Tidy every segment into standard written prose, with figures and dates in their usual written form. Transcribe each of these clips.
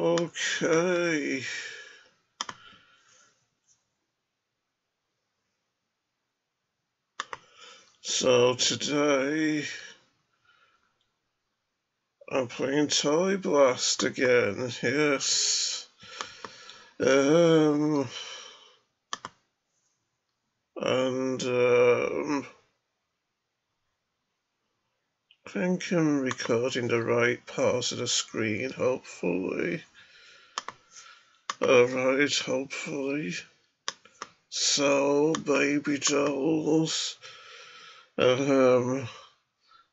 Okay. So today I'm playing Toy Blast again, yes. And I think I'm recording the right part of the screen, hopefully. Alright, hopefully. So, baby dolls, we're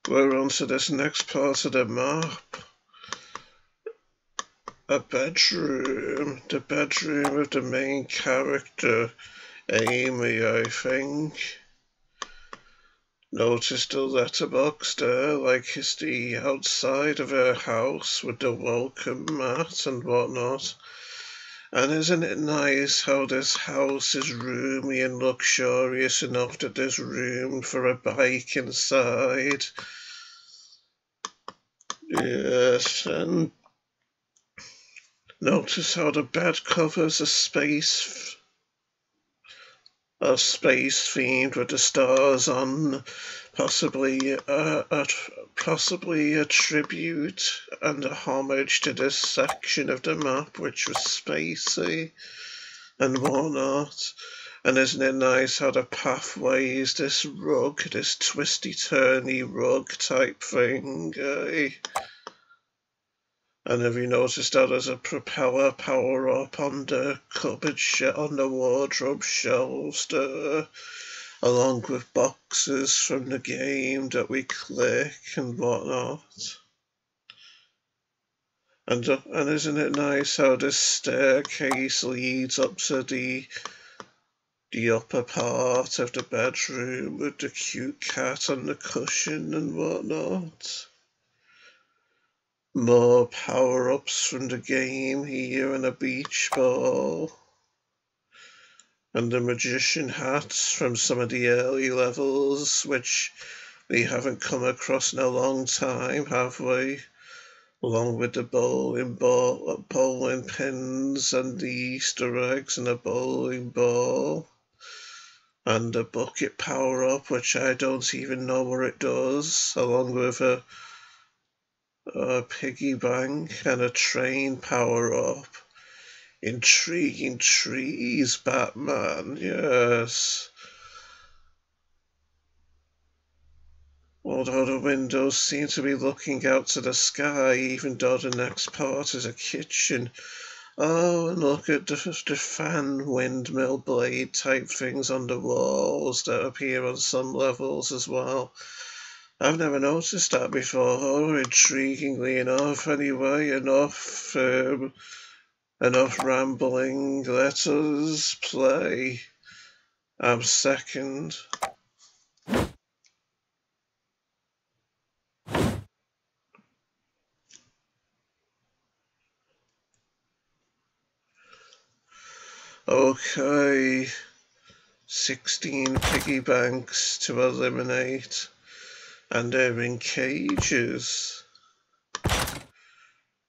on to this next part of the map. A bedroom, the bedroom of the main character, Amy, I think. Notice the letterbox there, like it's the outside of her house with the welcome mat and whatnot. And isn't it nice how this house is roomy and luxurious enough that there's room for a bike inside? Yes, and notice how the bed covers are space themed with the stars on, possibly a tribute and a homage to this section of the map, which was spacey and whatnot. And isn't it nice how the pathways, this rug, this twisty-turny rug type thing, eh? And have you noticed how there's a propeller power-up on the on the wardrobe shelves there, along with boxes from the game that we click and whatnot? And isn't it nice how this staircase leads up to the upper part of the bedroom with the cute cat on the cushion and whatnot? More power-ups from the game here and a beach ball. And the magician hats from some of the early levels, which we haven't come across in a long time, have we? Along with the bowling pins and the Easter eggs and a bowling ball. And a bucket power-up, which I don't even know what it does, along with a piggy bank and a train power-up. Intriguing trees, Batman, yes. Although the windows seem to be looking out to the sky, even though the next part is a kitchen. Oh, and look at the fan windmill blade type things on the walls that appear on some levels as well. I've never noticed that before, intriguingly enough. Anyway, enough rambling, let us play. I'm second. Okay, 16 piggy banks to eliminate, and they're in cages.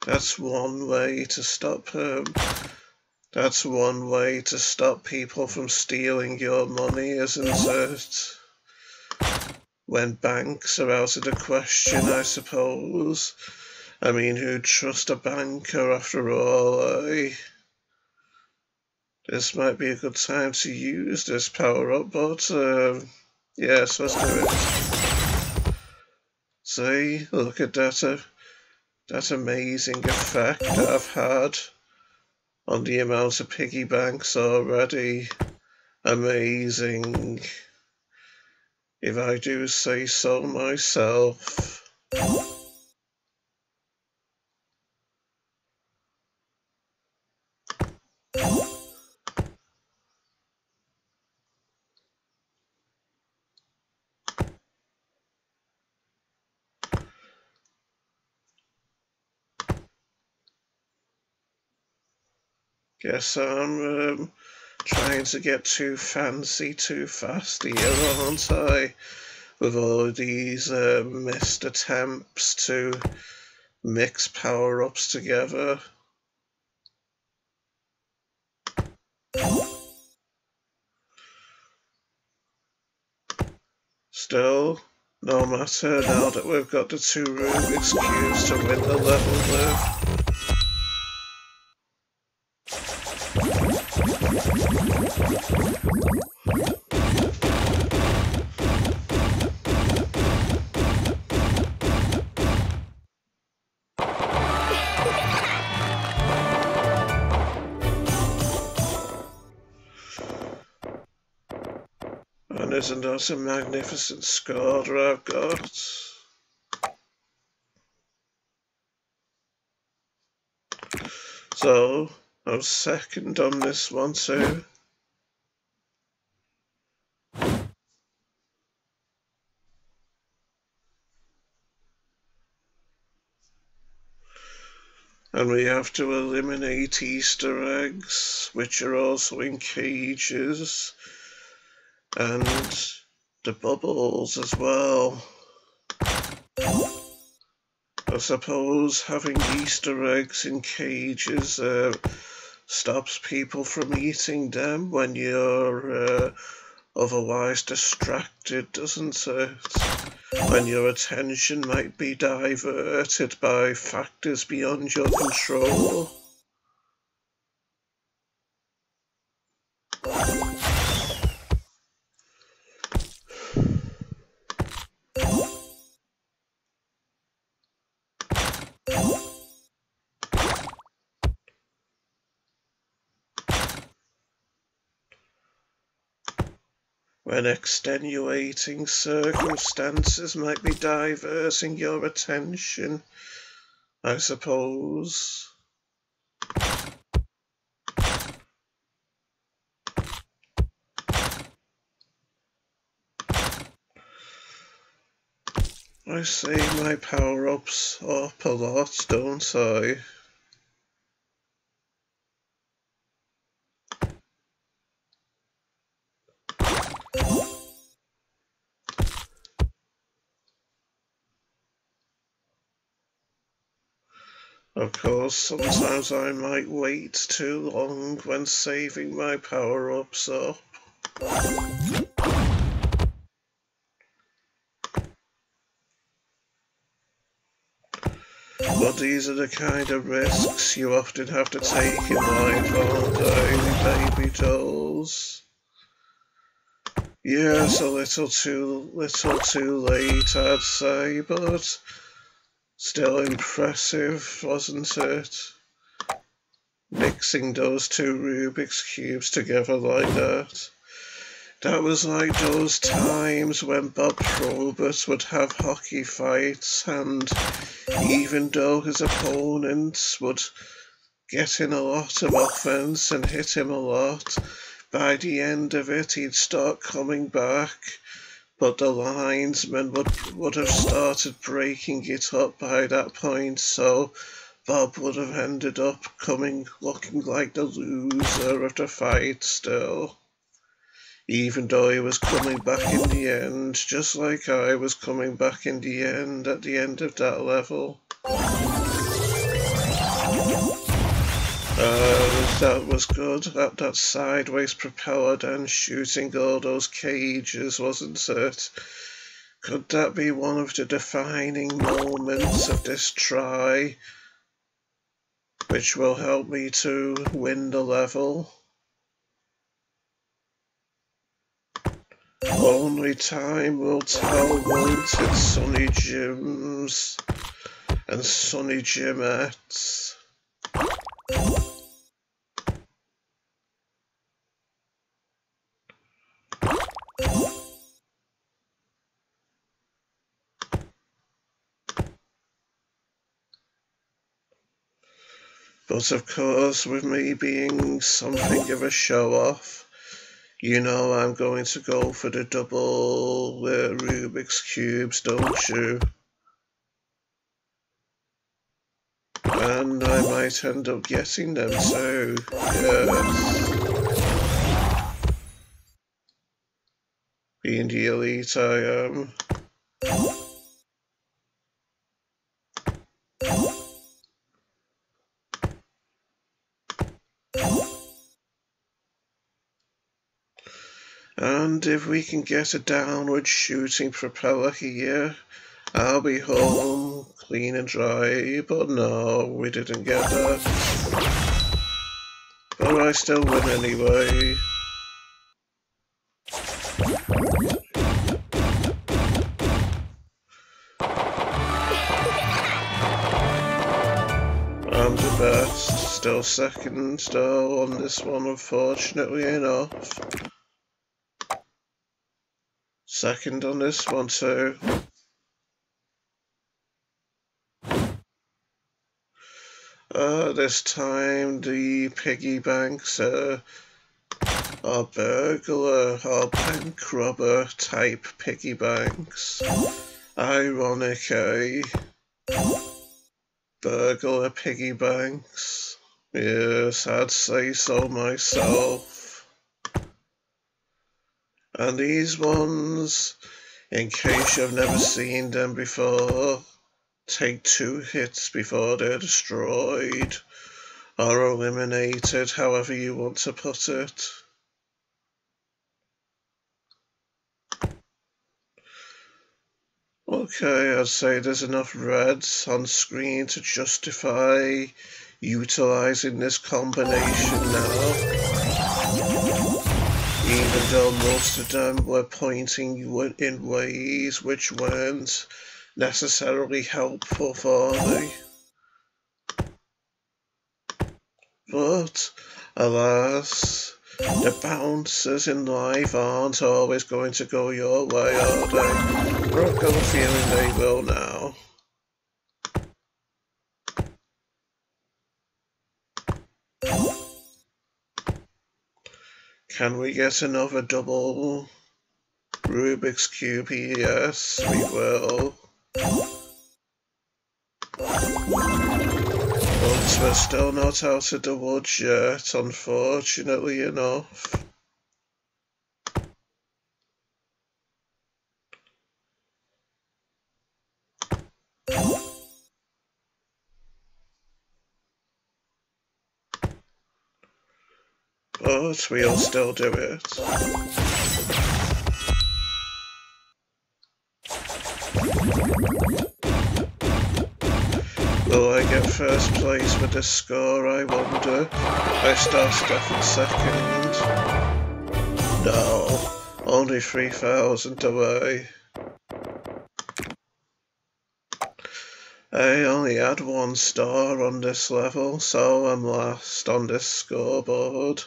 That's one way to stop That's one way to stop people from stealing your money, isn't it? When banks are out of the question, I suppose. I mean, who'd trust a banker after all, eh? This might be a good time to use this power-up, but yes, let's do it. See, look at that amazing effect that I've had on the amount of piggy banks already. Amazing, if I do say so myself. Guess I'm trying to get too fancy too fast here, aren't I? With all these missed attempts to mix power-ups together. Still, no matter now that we've got the 2 Rubik's Cubes to win the level with. And isn't that a magnificent score that I've got? So, I'm second on this one too. And we have to eliminate Easter eggs, which are also in cages, and the bubbles as well. I suppose having Easter eggs in cages stops people from eating them when you're otherwise distracted, doesn't it? When your attention might be diverted by factors beyond your control. When extenuating circumstances might be diverting your attention, I suppose. I say my power-ups up a lot, don't I? Of course, sometimes I might wait too long when saving my power-ups up. But these are the kind of risks you often have to take in life, aren't they, baby dolls? Yes, a little too late, I'd say, but still impressive, wasn't it? Mixing those 2 Rubik's Cubes together like that. That was like those times when Bob Probert would have hockey fights, and even though his opponents would get in a lot of offense and hit him a lot, by the end of it he'd start coming back, but the linesmen would have started breaking it up by that point, so Bob would have ended up looking like the loser of the fight still. Even though he was coming back in the end, just like I was coming back in the end at the end of that level. That was good, that sideways propeller then shooting all those cages, wasn't it? Could that be one of the defining moments of this try, which will help me to win the level? Only time will tell, won't it, Sonny Jims and Sonny Jimettes? But of course, with me being something of a show-off, you know I'm going to go for the double Rubik's Cubes, don't you? And I might end up getting them too, yes. Being the elite I am. And if we can get a downward shooting propeller here, I'll be home clean and dry. But no, we didn't get that. But I still win anyway. I'm the best, still second though on this one, unfortunately enough. Second on this one too. This time the piggy banks are burglar or bank robber type piggy banks. Ironic, eh? Burglar piggy banks. Yes, I'd say so myself. And these ones, in case you've never seen them before, take 2 hits before they're destroyed, or eliminated, however you want to put it. Okay, I'd say there's enough reds on screen to justify utilising this combination now. Even though most of them were pointing in ways which weren't necessarily helpful for me. But, alas, the bouncers in life aren't always going to go your way, are they? I've got a feeling they will now. Can we get another double Rubik's Cube? Yes, we will. But we're still not out of the woods yet, unfortunately enough. But we'll still do it. Will I get first place with this score, I wonder? I started off in second. No, only 3,000 away. I only had 1 star on this level, so I'm last on this scoreboard.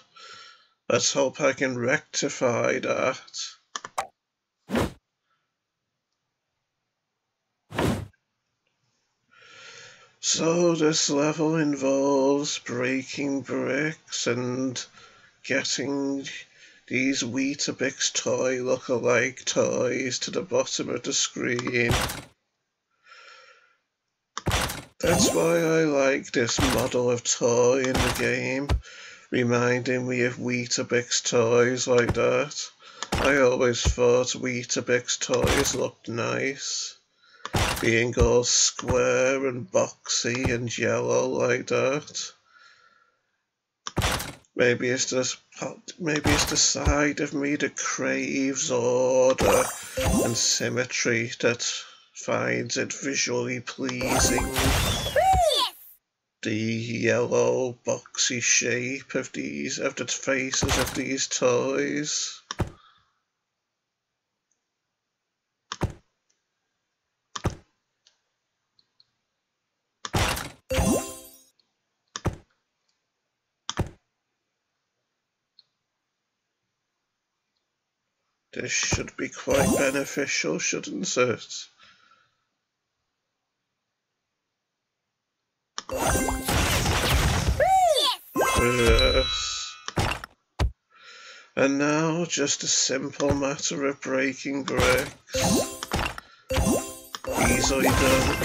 Let's hope I can rectify that. So this level involves breaking bricks and getting these Weetabix toy look-alike toys to the bottom of the screen. That's why I like this model of toy in the game, reminding me of Weetabix toys like that. I always thought Weetabix toys looked nice, being all square and boxy and yellow like that. Maybe it's the side of me that craves order and symmetry that finds it visually pleasing. The yellow boxy shape of the faces of these toys. This should be quite beneficial, shouldn't it? Yes. And now, just a simple matter of breaking bricks. Easily done.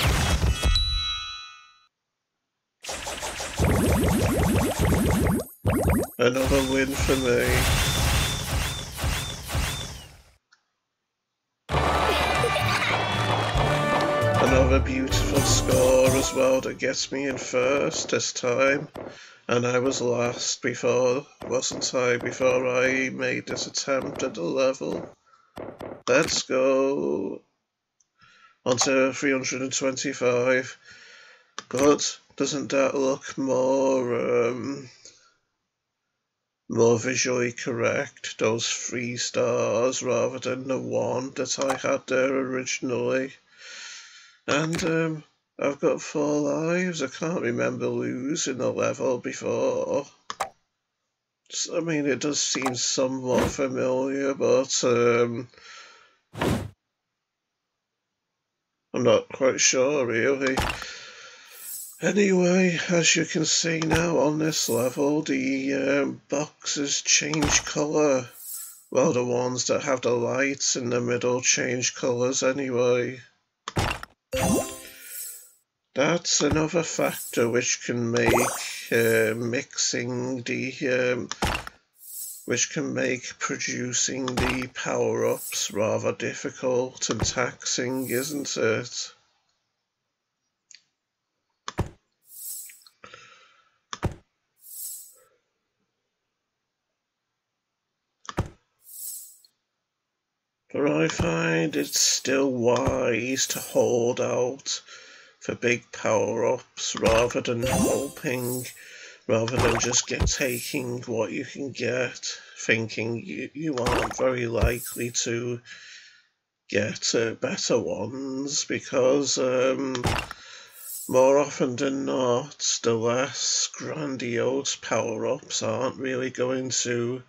Another win for me. Another beautiful score as well that gets me in first this time. And I was last before, wasn't I, before I made this attempt at the level. Let's go on to 325. But doesn't that look more visually correct, those 3 stars rather than the 1 that I had there originally? And I've got 4 lives. I can't remember losing a level before. I mean, it does seem somewhat familiar, but I'm not quite sure really. Anyway, as you can see now on this level, the boxes change colour. Well, the ones that have the lights in the middle change colours anyway. That's another factor which can make producing the power-ups rather difficult and taxing, isn't it? But I find it's still wise to hold out for big power-ups rather than just taking what you can get, thinking you aren't very likely to get better ones, because more often than not, the less grandiose power-ups aren't really going to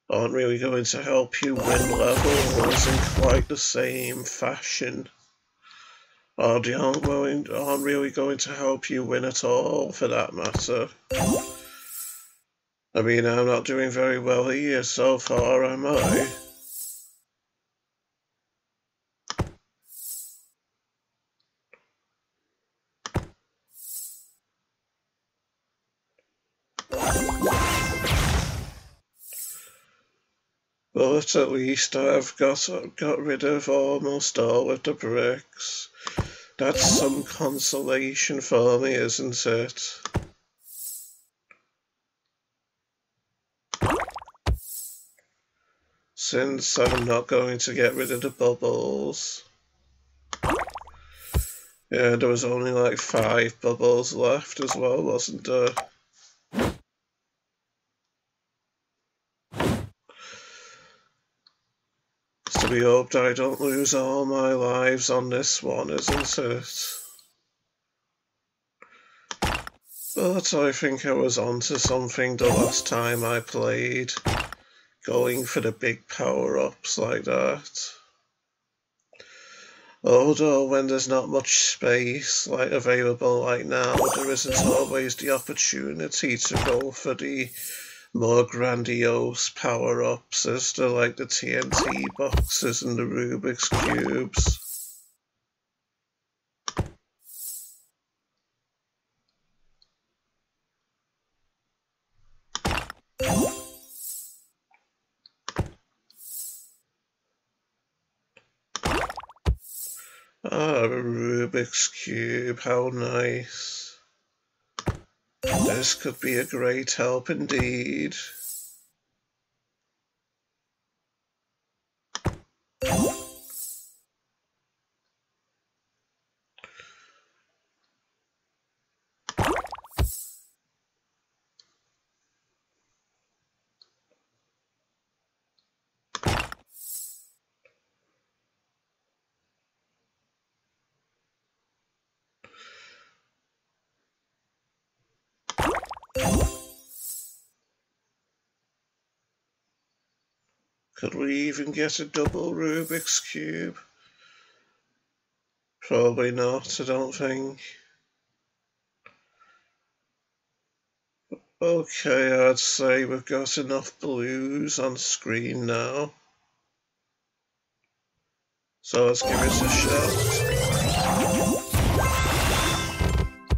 help you win levels in quite the same fashion. Or they aren't really going to help you win at all, for that matter. I mean, I'm not doing very well here so far, am I? But at least I've got rid of almost all of the bricks. That's some consolation for me, isn't it? Since I'm not going to get rid of the bubbles. Yeah, there was only like 5 bubbles left as well, wasn't there? To be hoped I don't lose all my lives on this one, isn't it? But I think I was onto something the last time I played, going for the big power-ups like that. Although when there's not much space available like now, there isn't always the opportunity to go for the more grandiose power-ups as the TNT boxes and the Rubik's Cubes. Ah, a Rubik's Cube, how nice. This could be a great help indeed. Could we even get a double Rubik's Cube? Probably not, I don't think. Okay, I'd say we've got enough blues on screen now. So let's give it a shot.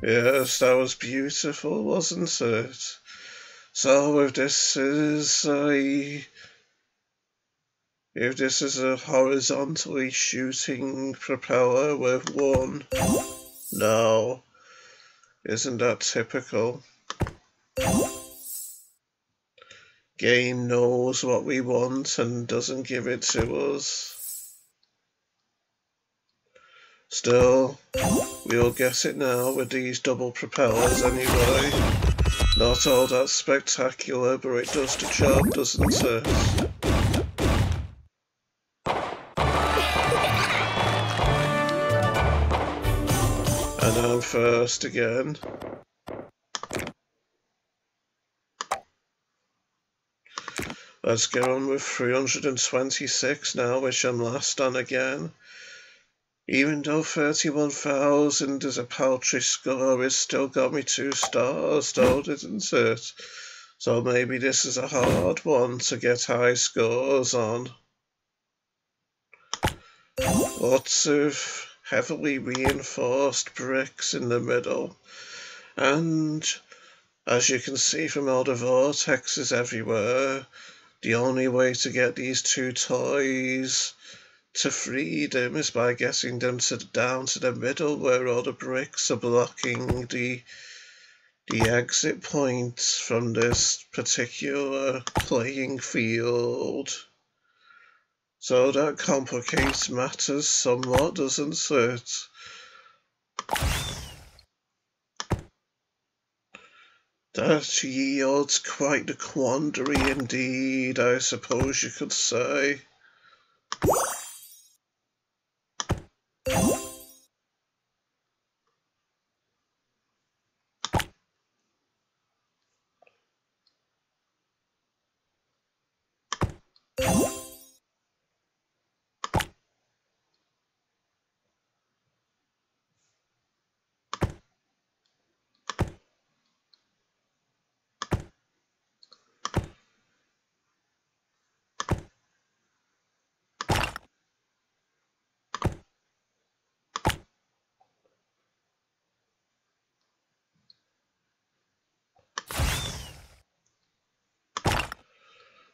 Yes, that was beautiful, wasn't it? So if this is a horizontally shooting propeller with 1, no, isn't that typical? Game knows what we want and doesn't give it to us. Still, we'll get it now with these double propellers anyway. Not all that spectacular, but it does the job, doesn't it? And I'm first again. Let's get on with 326 now, which I'm last on again. Even though 31,000 is a paltry score, it's still got me 2 stars though, didn't it? So maybe this is a hard one to get high scores on. Lots of heavily reinforced bricks in the middle. And as you can see from all the vortexes everywhere, the only way to get these 2 toys to freedom is by getting them down to the middle where all the bricks are blocking the exit points from this particular playing field. So that complicates matters somewhat, doesn't it? That yields quite the quandary indeed, I suppose you could say.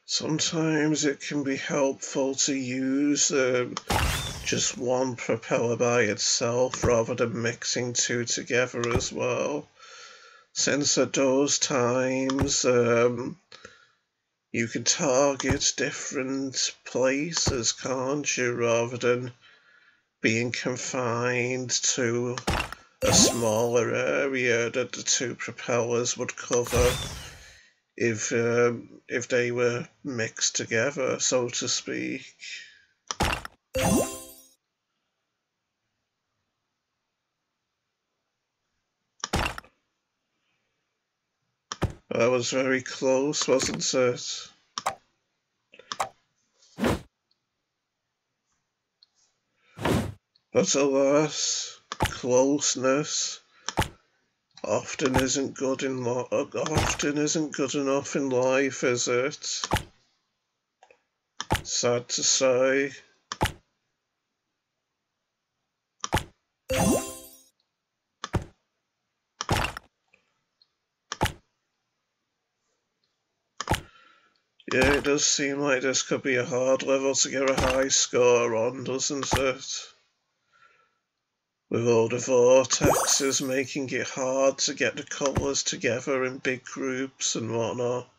Sometimes it can be helpful to use just one propeller by itself rather than mixing 2 together as well. Since at those times you can target different places, can't you, rather than being confined to a smaller area that the 2 propellers would cover if they were mixed together, so to speak. That was very close, wasn't it? But alas, closeness often isn't good enough in life, is it? Sad to say. Yeah, it does seem like this could be a hard level to get a high score on, doesn't it? With all the vortexes making it hard to get the colours together in big groups and whatnot.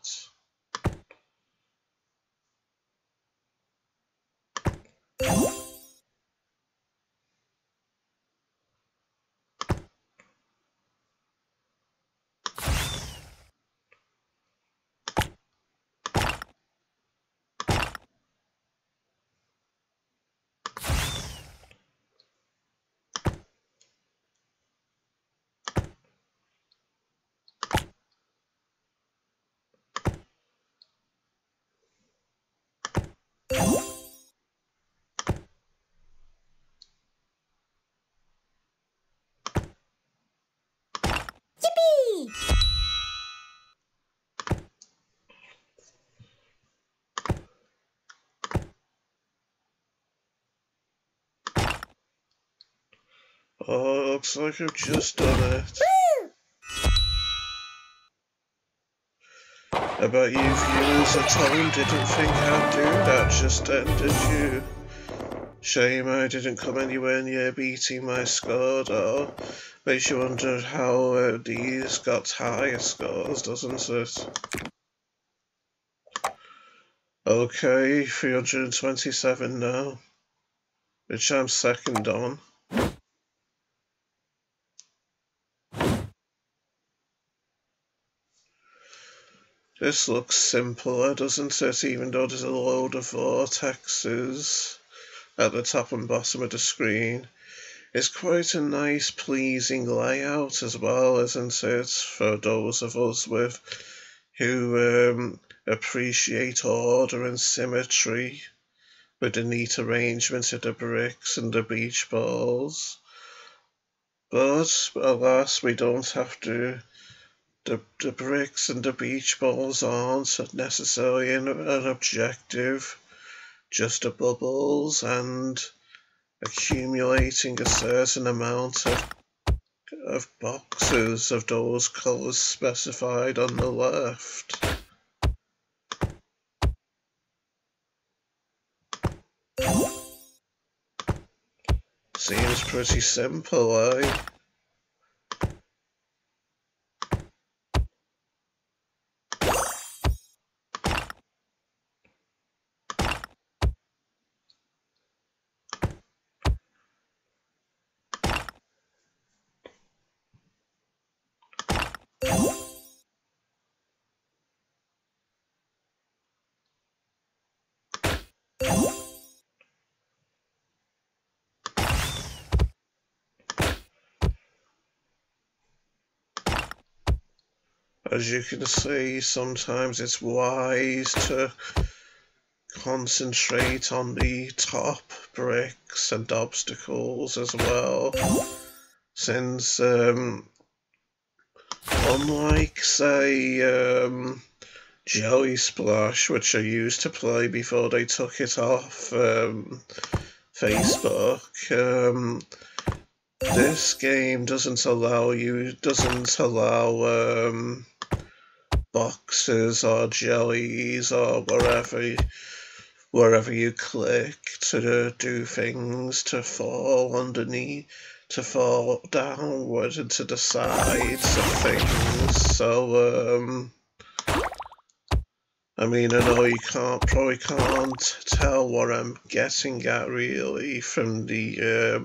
Oh, looks like I've just done it. I bet you viewers at home didn't think I'd do that just then, did you? Shame I didn't come anywhere near beating my score though. Makes you wonder how these got higher scores, doesn't it? Okay, 327 now, which I'm second on. This looks simpler, doesn't it? Even though there's a load of vortexes at the top and bottom of the screen. It's quite a nice, pleasing layout as well, isn't it? For those of us who appreciate order and symmetry, with the neat arrangement of the bricks and the beach balls. But alas, we don't have to. The bricks and the beach balls aren't necessarily an objective, just the bubbles and accumulating a certain amount of boxes of those colours specified on the left. Seems pretty simple, eh? As you can see, sometimes it's wise to concentrate on the top bricks and obstacles as well, since unlike, say, Jelly Splash, which I used to play before they took it off Facebook, this game doesn't allow boxes or jellies or wherever you click to do things to fall underneath, to fall downward into the sides of things. So I mean, I know you probably can't tell what I'm getting at really from the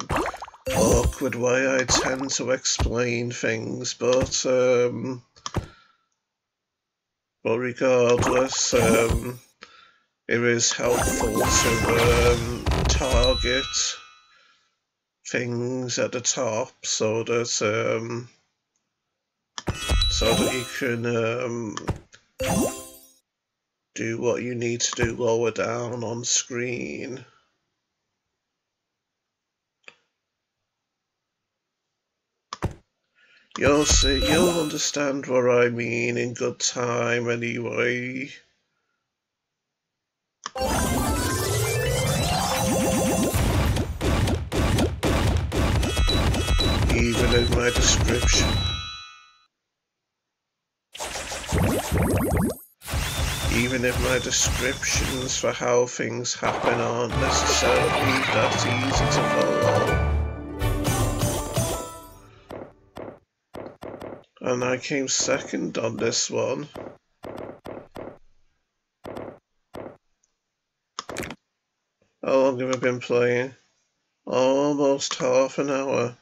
awkward way I tend to explain things, but regardless, it is helpful to target things at the top so that you can do what you need to do lower down on screen. You'll see, you'll understand what I mean in good time anyway. Even in my description. Even if my descriptions for how things happen aren't necessarily that easy to follow. And I came second on this one. How long have I been playing? Almost half an hour.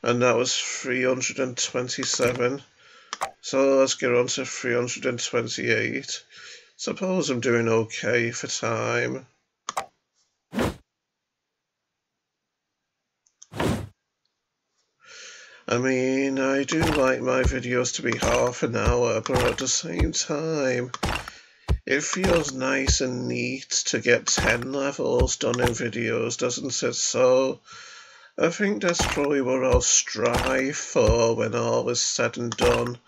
And that was 327. So let's get on to 328. Suppose I'm doing okay for time. I mean, I do like my videos to be half an hour, but at the same time, it feels nice and neat to get 10 levels done in videos, doesn't it? So I think that's probably what I'll strive for when all is said and done,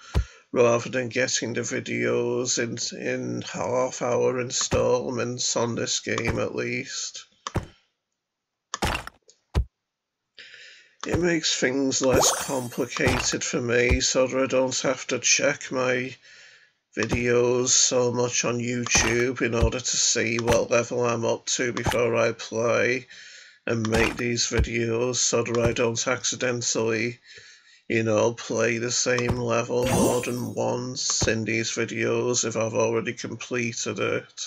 rather than getting the videos in half-hour installments on this game at least. It makes things less complicated for me so that I don't have to check my videos so much on YouTube in order to see what level I'm up to before I play. and make these videos so that I don't accidentally, play the same level more than once in these videos if I've already completed it.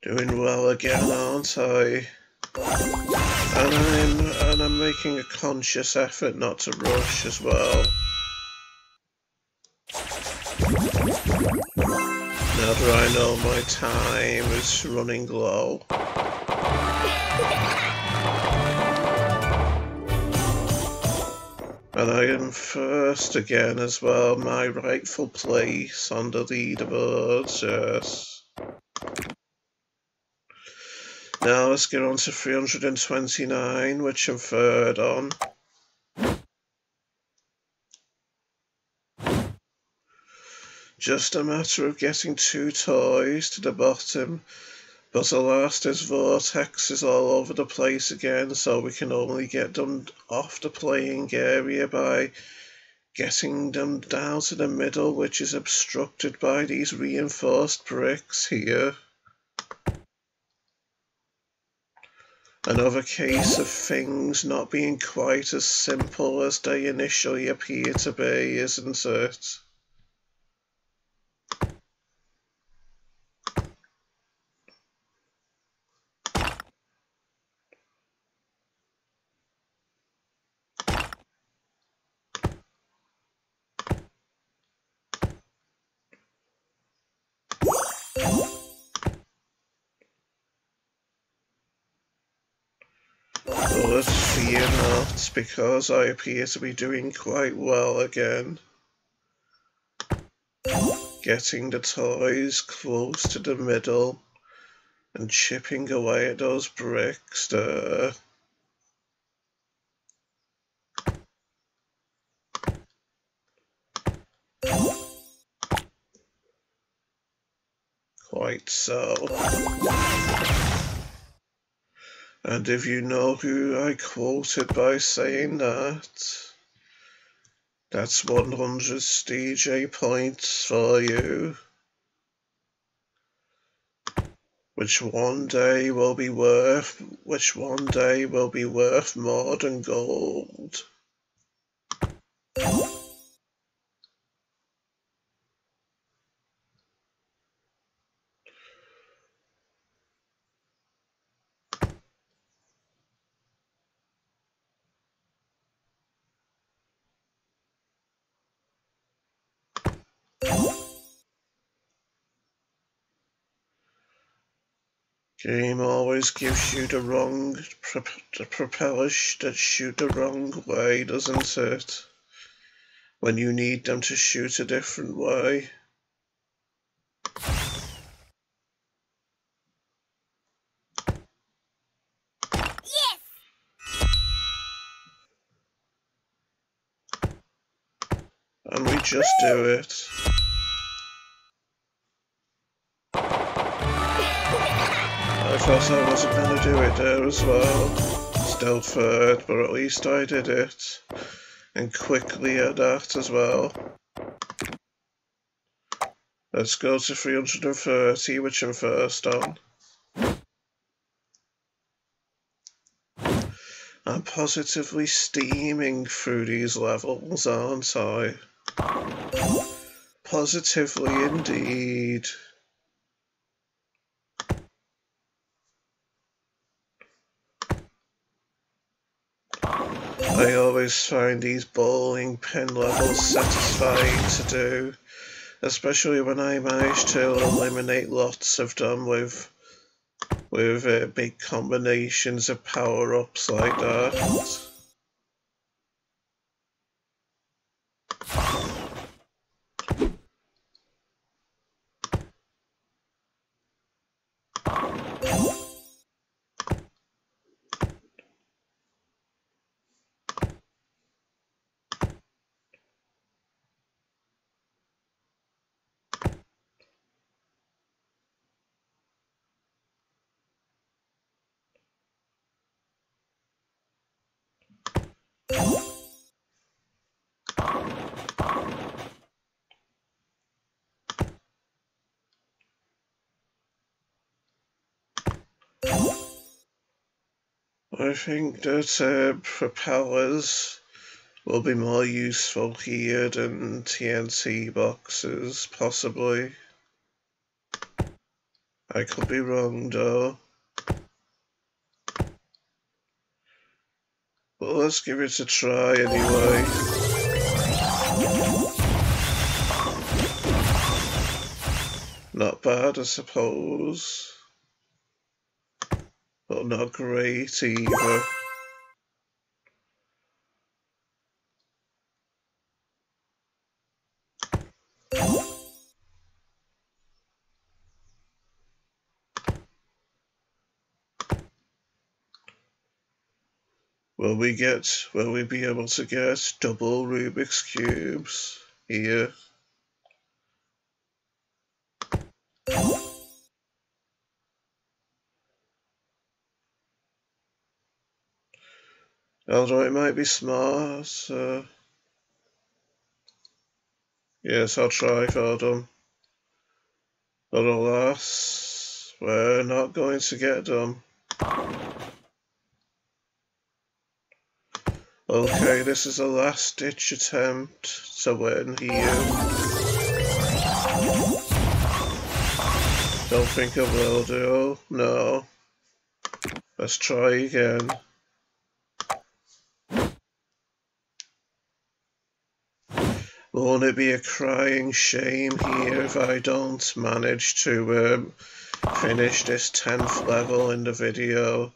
Doing well again, aren't I? And I'm making a conscious effort not to rush as well. Now that I know my time is running low. And I am first again as well, my rightful place on the leaderboards, yes. Now let's get on to 329, which I'm third on. Just a matter of getting 2 toys to the bottom, but alas, there's vortexes all over the place again, so we can only get them off the playing area by getting them down to the middle, which is obstructed by these reinforced bricks here. Another case of things not being quite as simple as they initially appear to be, isn't it? But fear not, because I appear to be doing quite well again. Getting the toys close to the middle and chipping away at those bricks there. Quite so. And if you know who I quoted by saying that, that's 100 DJ points for you, which one day will be worth more than gold. Game always gives you the propellers that shoot the wrong way, doesn't it? When you need them to shoot a different way. Yes! And we just do it. I thought I wasn't going to do it there as well. Still third, but at least I did it. And quickly at that as well. Let's go to 330, which I'm first on. I'm positively steaming through these levels, aren't I? Positively indeed. I always find these bowling pin levels satisfying to do, especially when I manage to eliminate lots of them with big combinations of power-ups like that. I think that propellers will be more useful here than TNT boxes, possibly. I could be wrong though. But let's give it a try anyway. Not bad, I suppose. But not great either. Will we be able to get double Rubik's Cubes here? Although it might be smart. Yes, I'll try for them. But alas, we're not going to get them. Okay, this is a last-ditch attempt to win here. Don't think I will do. No. Let's try again. Won't it be a crying shame here if I don't manage to finish this 10th level in the video,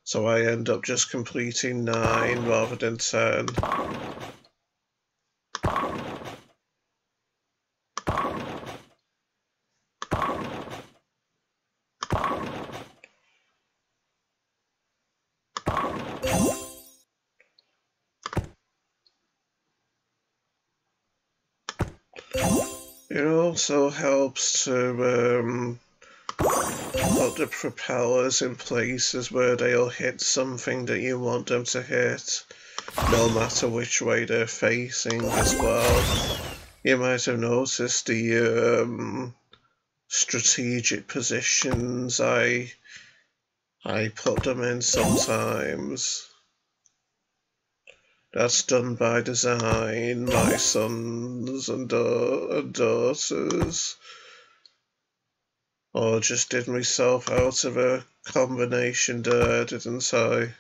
so I end up just completing 9 rather than 10. It also helps to put the propellers in places where they'll hit something that you want them to hit, no matter which way they're facing as well. You might have noticed the strategic positions I put them in sometimes. That's done by design, my sons and daughters. Or just did myself out of a combination there, didn't I?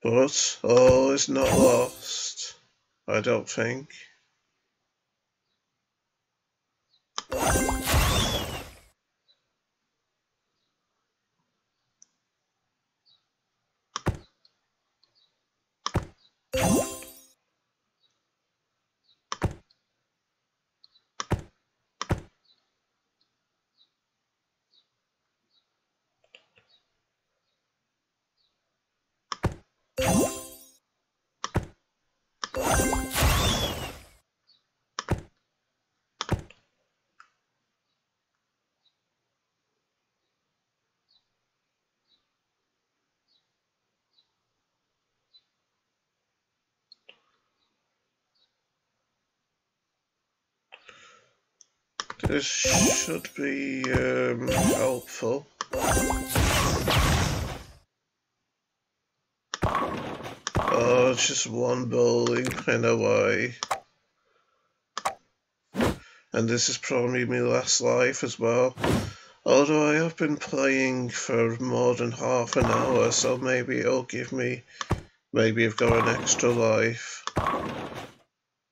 But all is not lost, I don't think. This should be helpful. Oh, it's just one bowling pin away. And this is probably my last life as well. Although I have been playing for more than half an hour, so maybe it'll give me... Maybe I've got an extra life.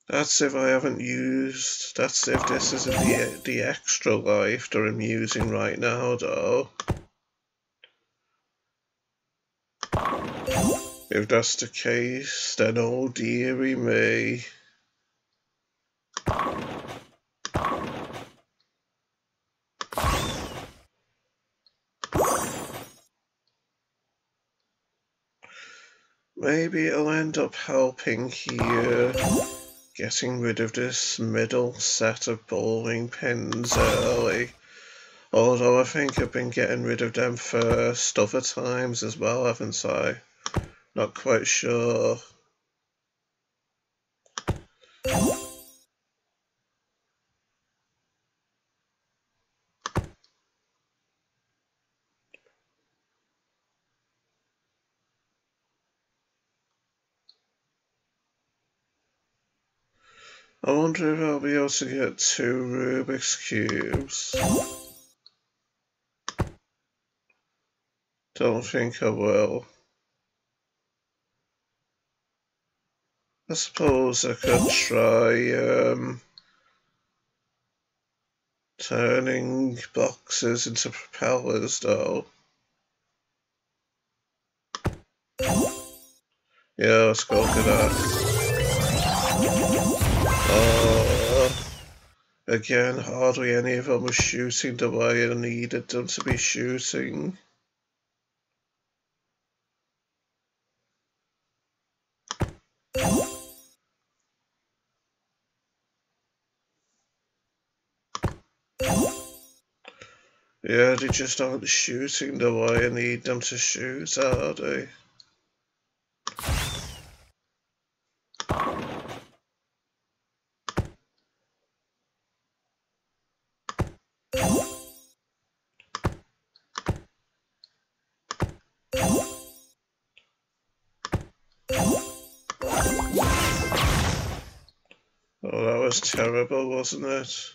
That's if I haven't used... That's if this isn't the extra life that I'm using right now, though. If that's the case, then oh dearie me. Maybe it'll end up helping here, getting rid of this middle set of bowling pins early. Although I think I've been getting rid of them first other times as well, haven't I? Not quite sure. I wonder if I'll be able to get 2 Rubik's Cubes. Don't think I will. I suppose I could try turning boxes into propellers though. Yeah, let's go for that. Again, hardly any of them were shooting the way I needed them to be shooting. Yeah, they just aren't shooting the way I need them to shoot, are they? Oh, that was terrible, wasn't it?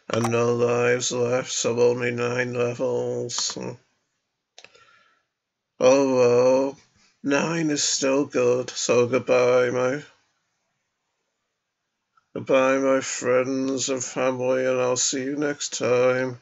And no lives left, so only 9 levels. Oh well, 9 is still good, so goodbye my friends and family, and I'll see you next time.